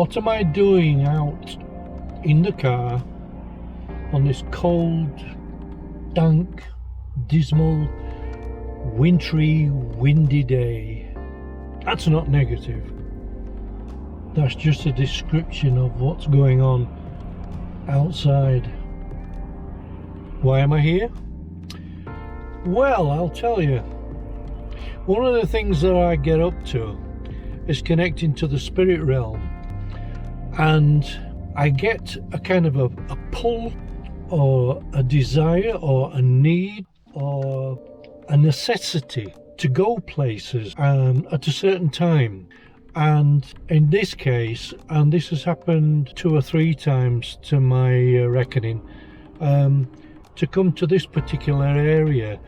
What am I doing out in the car on this cold, dank, dismal, wintry, windy day? That's not negative. That's just a description of what's going on outside. Why am I here? Well, I'll tell you. One of the things that I get up to is connecting to the spirit realm, and I get a kind of a pull or a desire or a need or a necessity to go places at a certain time. And in this case, and this has happened 2 or 3 times to my reckoning, to come to this particular area.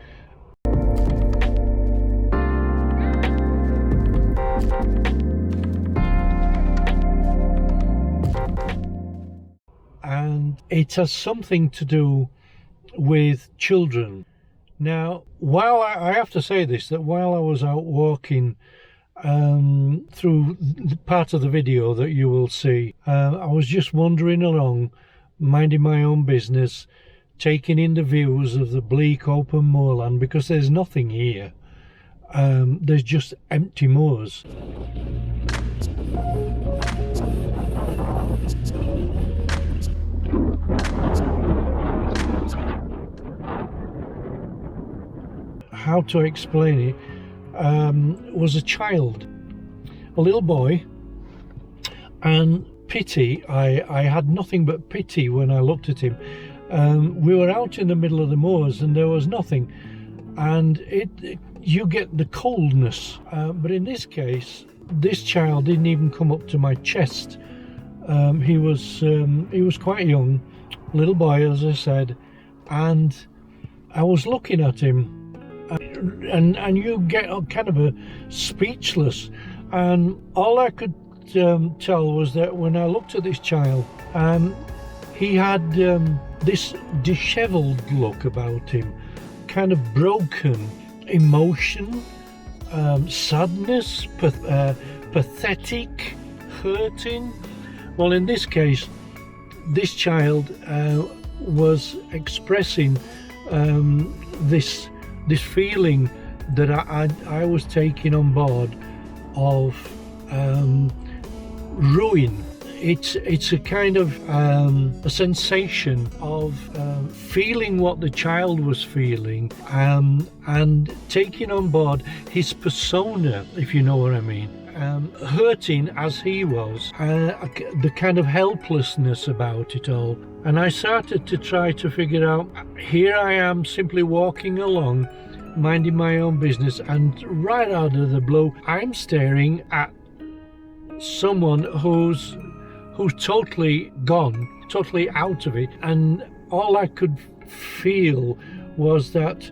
And it has something to do with children. Now, while I have to say this, that while I was out walking through part of the video that you will see, I was just wandering along, minding my own business, taking in the views of the bleak open moorland, because there's nothing here. There's just empty moors. How to explain it? Was a child, a little boy, and pity. I had nothing but pity when I looked at him. We were out in the middle of the moors and there was nothing, and you get the coldness, but in this case this child didn't even come up to my chest. He was quite young, little boy, as I said, and I was looking at him, and you get kind of a speechless, and all I could tell was that when I looked at this child, he had this dishevelled look about him, kind of broken emotion, sadness, pathetic, hurting. Well, in this case, this child was expressing this feeling that I was taking on board of ruin. It's a kind of a sensation of feeling what the child was feeling, and taking on board his persona, if you know what I mean. Hurting as he was, the kind of helplessness about it all. And I started to try to figure out, here I am simply walking along, minding my own business, and right out of the blue, I'm staring at someone who's totally gone, totally out of it. And all I could feel was that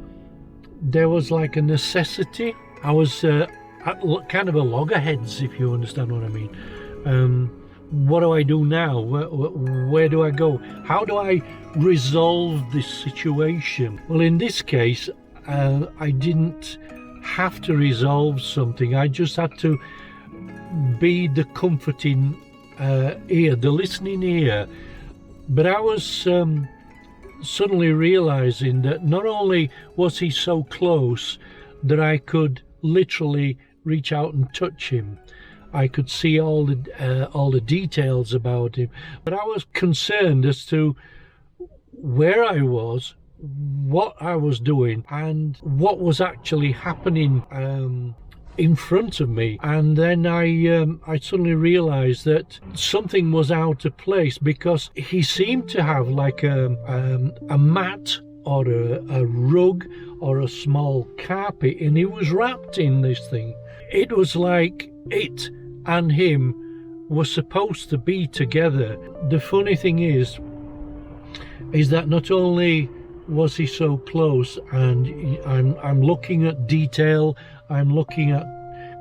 there was like a necessity. I was at kind of a loggerheads, if you understand what I mean. What do I do now? Where do I go? How do I resolve this situation? Well, in this case, I didn't have to resolve something. I just had to be the comforting ear, the listening ear. But I was suddenly realizing that not only was he so close that I could literally reach out and touch him, I could see all the details about him, but I was concerned as to where I was, what I was doing, and what was actually happening in front of me. And then I suddenly realized that something was out of place, because he seemed to have like a mat or a rug or a small carpet, and he was wrapped in this thing. It was like it and him were supposed to be together. The funny thing is that not only was he so close, and I'm looking at detail, I'm looking at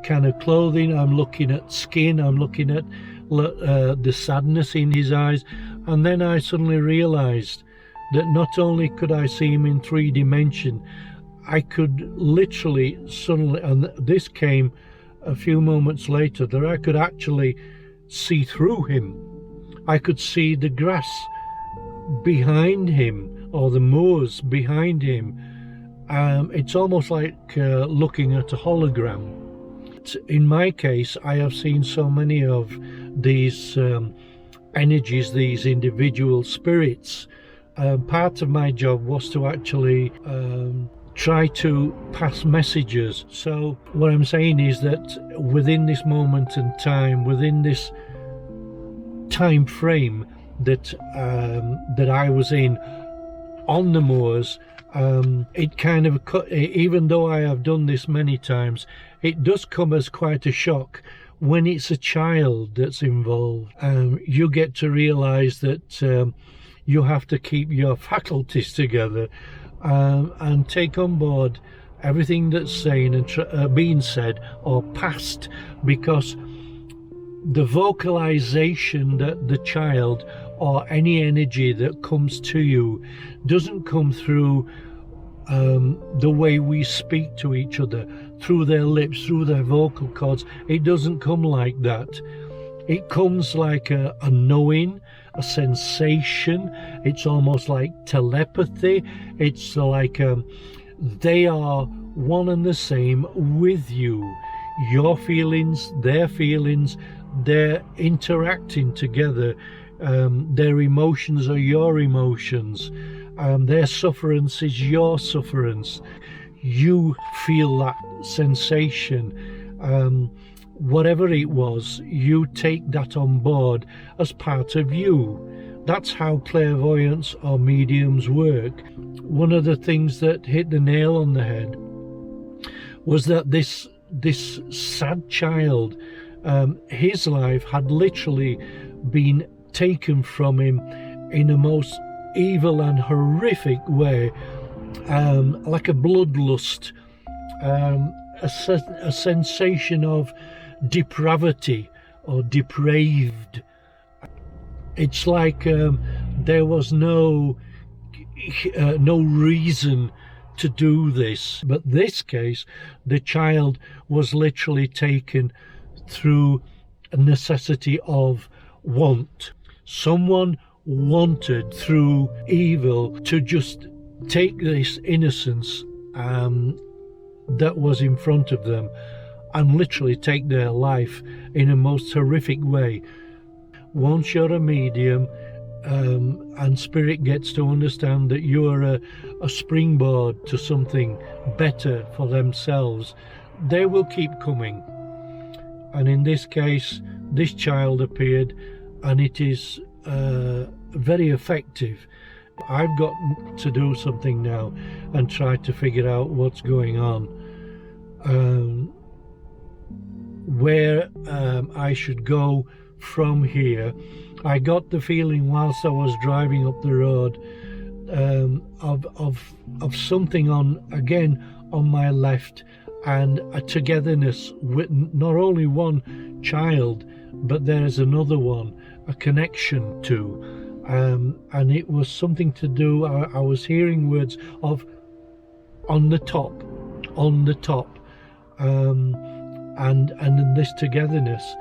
kind of clothing, I'm looking at skin, I'm looking at the sadness in his eyes, and then I suddenly realized that not only could I see him in 3 dimensions, I could literally suddenly, and this came a few moments later, that I could actually see through him. I could see the grass behind him, or the moors behind him. It's almost like looking at a hologram. In my case, I have seen so many of these energies, these individual spirits. Part of my job was to actually try to pass messages. So what I'm saying is that within this moment in time, within this time frame that I was in on the moors, it kind of, even though I have done this many times, it does come as quite a shock when it's a child that's involved. You get to realize that you have to keep your faculties together and take on board everything that's saying and being said or passed, because the vocalization that the child or any energy that comes to you doesn't come through the way we speak to each other, through their lips, through their vocal cords. It doesn't come like that. It comes like a knowing, a sensation. It's almost like telepathy. It's like they are one and the same with you. Your feelings, they're interacting together. Their emotions are your emotions. Their sufferance is your sufferance. You feel that sensation. Whatever it was, you take that on board as part of you. That's how clairvoyance or mediums work. One of the things that hit the nail on the head was that this sad child, his life had literally been taken from him in a most evil and horrific way, like a bloodlust, a sensation of depravity or depraved. It's like there was no reason to do this. But this case, the child was literally taken through a necessity of want. Someone wanted through evil to just take this innocence that was in front of them and literally take their life in a most horrific way. Once you're a medium and spirit gets to understand that you are a springboard to something better for themselves, they will keep coming. And in this case, this child appeared, and it is very effective. I've got to do something now and try to figure out what's going on, where I should go from here. I got the feeling whilst I was driving up the road of something on my left, and a togetherness with not only one child, but there's another one, a connection to, and it was something to do. I was hearing words of on the top, and in this togetherness.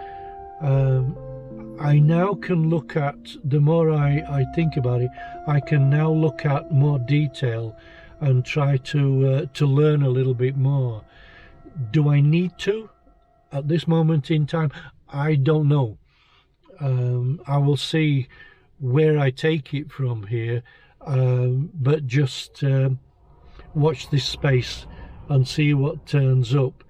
I now can look at, the more I think about it, I can now look at more detail and try to learn a little bit more. Do I need to at this moment in time? I don't know. I will see where I take it from here, but just watch this space and see what turns up.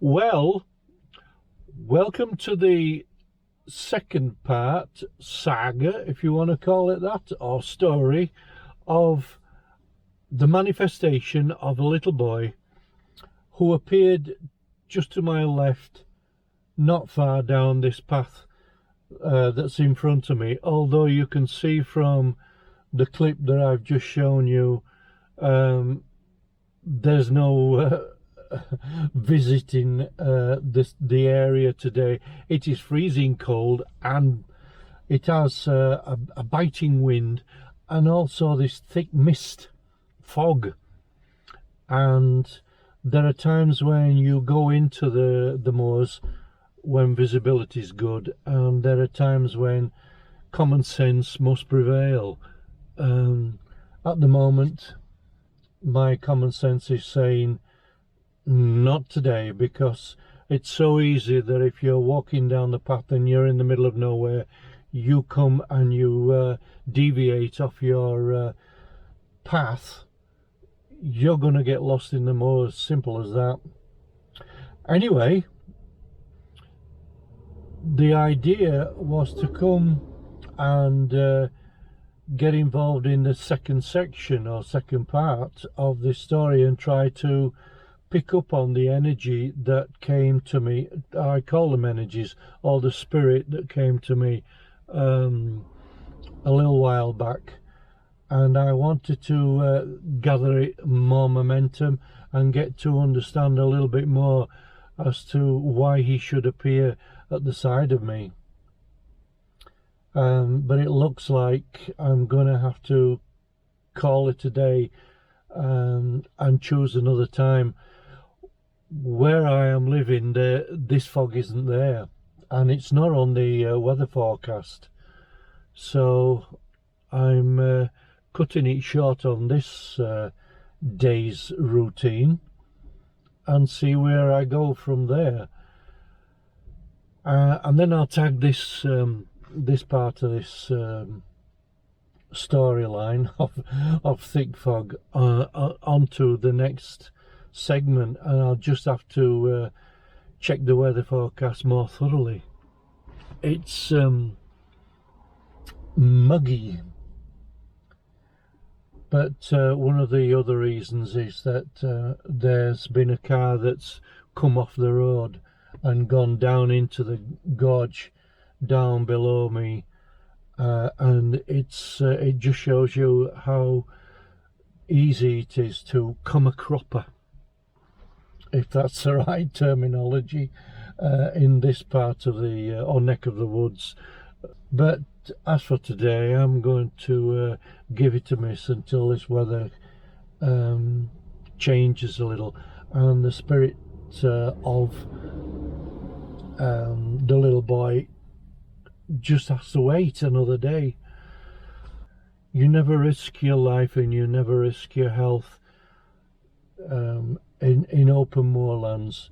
Well, welcome to the second part, saga, if you want to call it that, or story, of the manifestation of a little boy who appeared just to my left, not far down this path that's in front of me, although you can see from the clip that I've just shown you There's no visiting the area today. It is freezing cold, and it has a biting wind, and also this thick mist, fog. And there are times when you go into the moors when visibility is good, and there are times when common sense must prevail. At the moment, my common sense is saying not today, because it's so easy that if you're walking down the path and you're in the middle of nowhere, you come and you deviate off your path, you're going to get lost in the moors. Simple as that. Anyway, the idea was to come and get involved in the second section or second part of this story and try to pick up on the energy that came to me. I call them energies, or the spirit that came to me a little while back, and I wanted to gather it more momentum and get to understand a little bit more as to why he should appear at the side of me. But it looks like I'm gonna have to call it a day and choose another time. Where I am living, this fog isn't there, and it's not on the weather forecast, so I'm cutting it short on this day's routine and see where I go from there. And then I'll tag this this part of this storyline of thick fog onto the next segment, and I'll just have to check the weather forecast more thoroughly. It's muggy, but one of the other reasons is that there's been a car that's come off the road and gone down into the gorge down below me, and it just shows you how easy it is to come a cropper, if that's the right terminology, in this part of the or neck of the woods. But as for today, I'm going to give it a miss until this weather changes a little, and the spirit of the little boy just has to wait another day. You never risk your life and you never risk your health in open moorlands.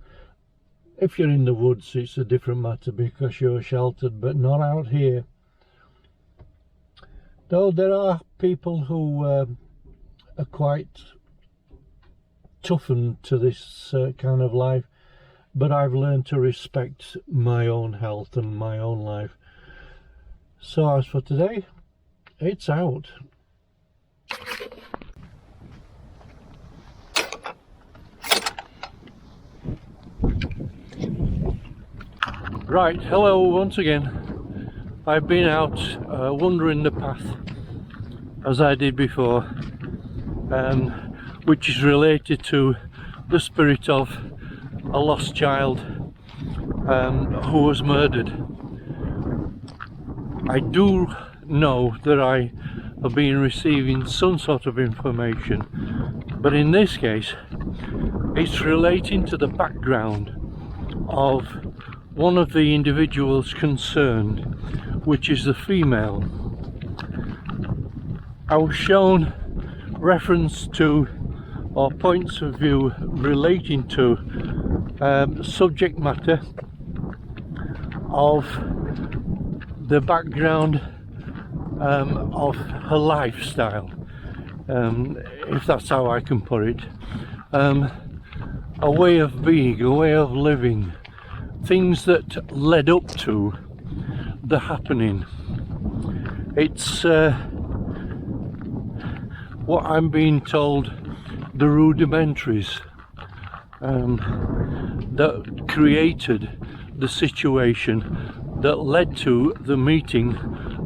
If you're in the woods, it's a different matter because you're sheltered, but not out here. Though there are people who are quite toughened to this kind of life, but I've learned to respect my own health and my own life. So as for today, it's out. Right, hello once again. I've been out wandering the path as I did before, which is related to the spirit of a lost child who was murdered. I do know that I have been receiving some sort of information, but in this case it's relating to the background of one of the individuals concerned, which is the female. I was shown reference to or points of view relating to subject matter of the background of her lifestyle, if that's how I can put it, a way of being, a way of living, things that led up to the happening. It's what I'm being told, the rudimentaries that created the situation that led to the meeting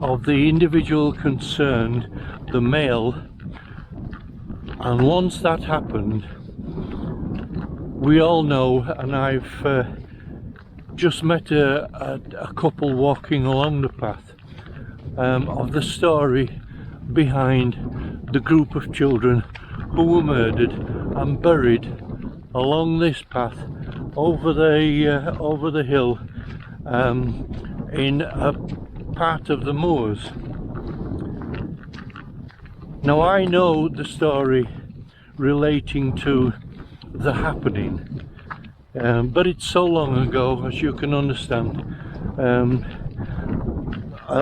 of the individual concerned, the male, And once that happened, we all know, and I've just met a couple walking along the path, of the story behind the group of children who were murdered and buried along this path over the hill, in a part of the moors. Now, I know the story relating to the happening, but it's so long ago, as you can understand.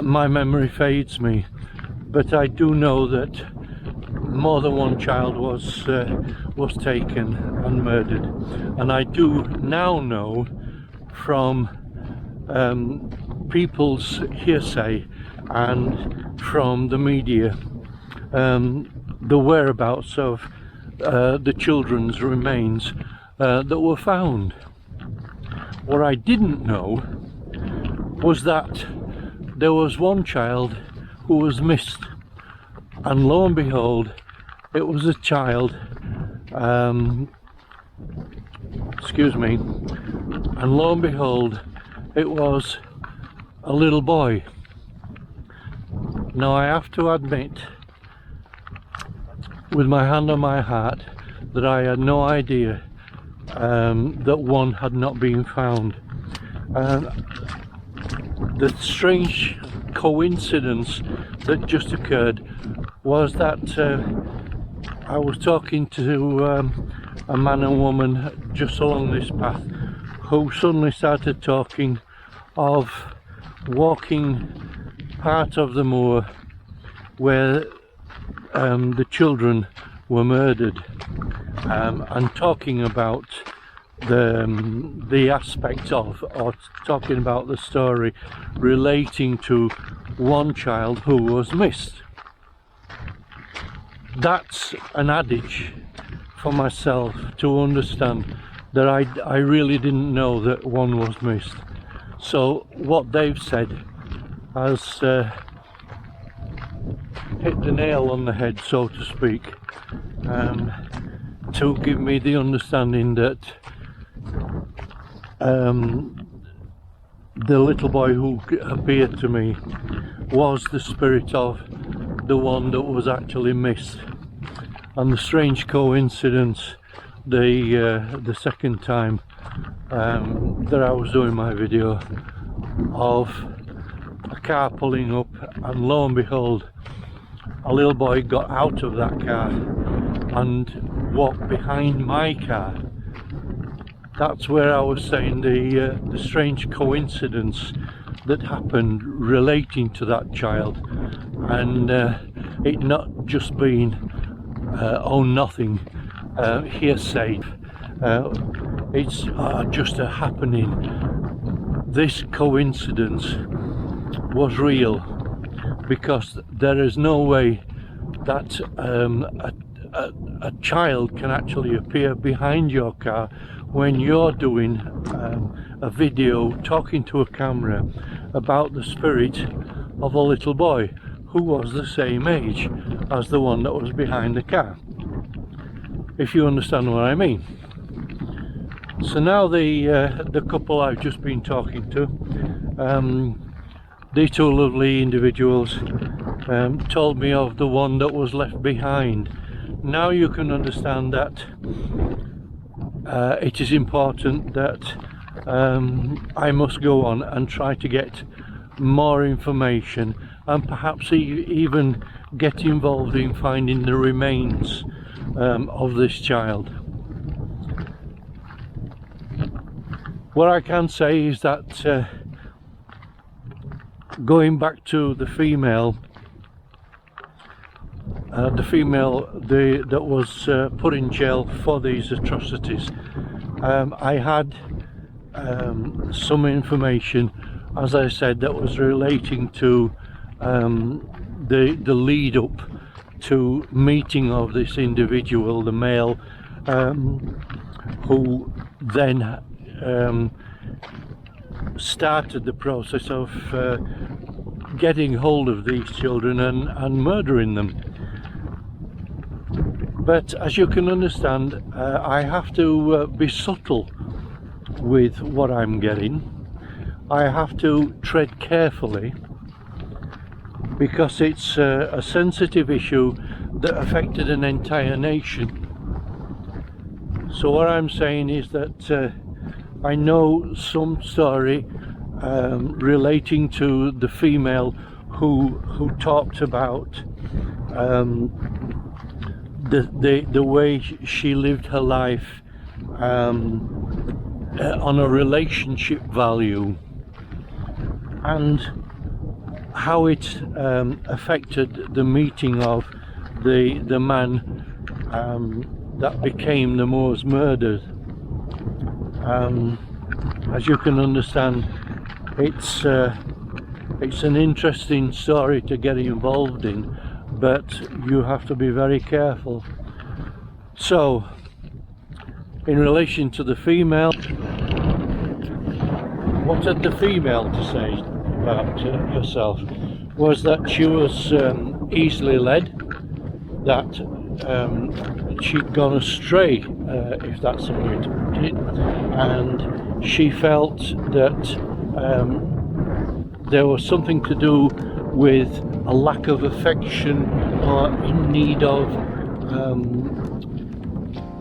My memory fades me, but I do know that more than one child was taken and murdered, and I do now know from people's hearsay and from the media the whereabouts of the children's remains that were found. What I didn't know was that there was one child who was missed, and lo and behold, it was a child, excuse me, and lo and behold, it was a little boy. Now, I have to admit, with my hand on my heart, that I had no idea that one had not been found. The strange coincidence that just occurred was that I was talking to a man and woman just along this path, who suddenly started talking of walking part of the moor where the children were murdered, and talking about the aspect of, or talking about the story relating to one child who was missed. That's an adage for myself to understand that I really didn't know that one was missed. So what they've said has hit the nail on the head, so to speak, to give me the understanding that the little boy who appeared to me was the spirit of the one that was actually missed. And the strange coincidence, the second time that I was doing my video, of a car pulling up, and lo and behold, a little boy got out of that car and walked behind my car. That's where I was saying the strange coincidence that happened relating to that child, and it not just being nothing hearsay. It's just a happening. This coincidence was real, because there is no way that a child can actually appear behind your car when you're doing a video talking to a camera about the spirit of a little boy who was the same age as the one that was behind the car, if you understand what I mean. So now the couple I've just been talking to, these two lovely individuals, told me of the one that was left behind. Now you can understand that it is important that I must go on and try to get more information, and perhaps even get involved in finding the remains of this child. What I can say is that going back to the female that was put in jail for these atrocities, I had some information, as I said, that was relating to the lead up to meeting of this individual, the male, who then started the process of getting hold of these children and murdering them. But as you can understand, I have to be subtle with what I'm getting. I have to tread carefully because it's a sensitive issue that affected an entire nation. So what I'm saying is that I know some story relating to the female who talked about the way she lived her life on a relationship value, and how it affected the meeting of the man that became the Moors murdered. As you can understand, it's an interesting story to get involved in, but you have to be very careful. So, in relation to the female, what had the female to say about herself was that she was easily led, that she'd gone astray, if that's the way to put it, and she felt that there was something to do with a lack of affection or in need of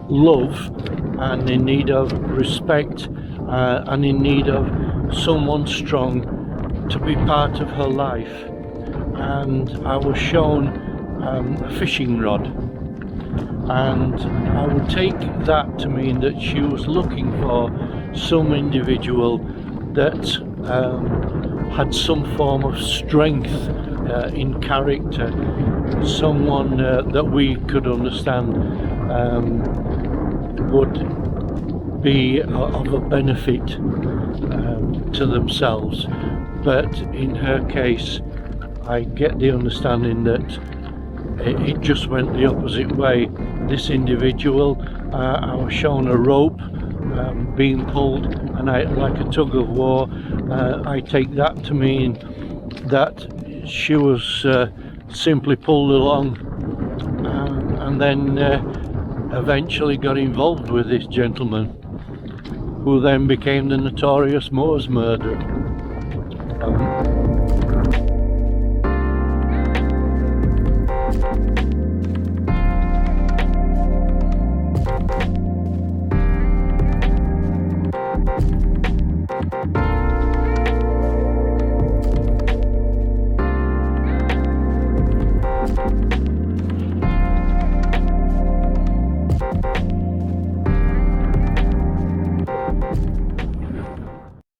love, and in need of respect, and in need of someone strong to be part of her life. And I was shown a fishing rod, and I would take that to mean that she was looking for some individual that had some form of strength in character, someone that we could understand would be of a benefit to themselves. But in her case, I get the understanding that it just went the opposite way. This individual, I was shown a rope being pulled, and like a tug of war, I take that to mean that she was simply pulled along, and then eventually got involved with this gentleman, who then became the notorious Moors murderer.